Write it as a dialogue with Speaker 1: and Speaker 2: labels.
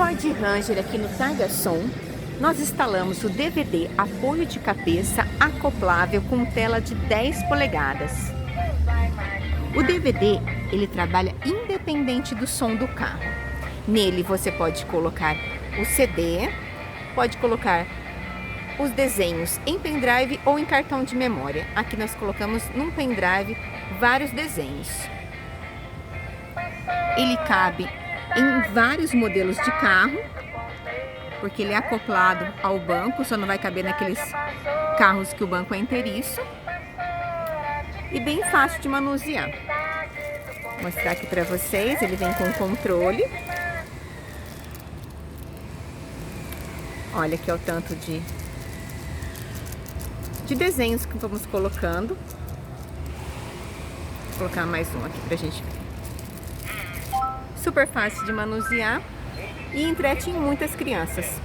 Speaker 1: Ford Ranger aqui no Targa Som, nós instalamos o DVD apoio de cabeça acoplável com tela de 10 polegadas. O DVD, ele trabalha independente do som do carro. Nele você pode colocar o CD, pode colocar os desenhos em pendrive ou em cartão de memória. Aqui nós colocamos num pendrive vários desenhos. Ele cabe em vários modelos de carro, porque ele é acoplado ao banco, só não vai caber naqueles carros que o banco é inteiriço. E bem fácil de manusear. Vou mostrar aqui para vocês, ele vem com controle. Olha aqui o tanto de desenhos que vamos colocando. Vou colocar mais um aqui pra gente ver. Super fácil de manusear e entretém muitas crianças.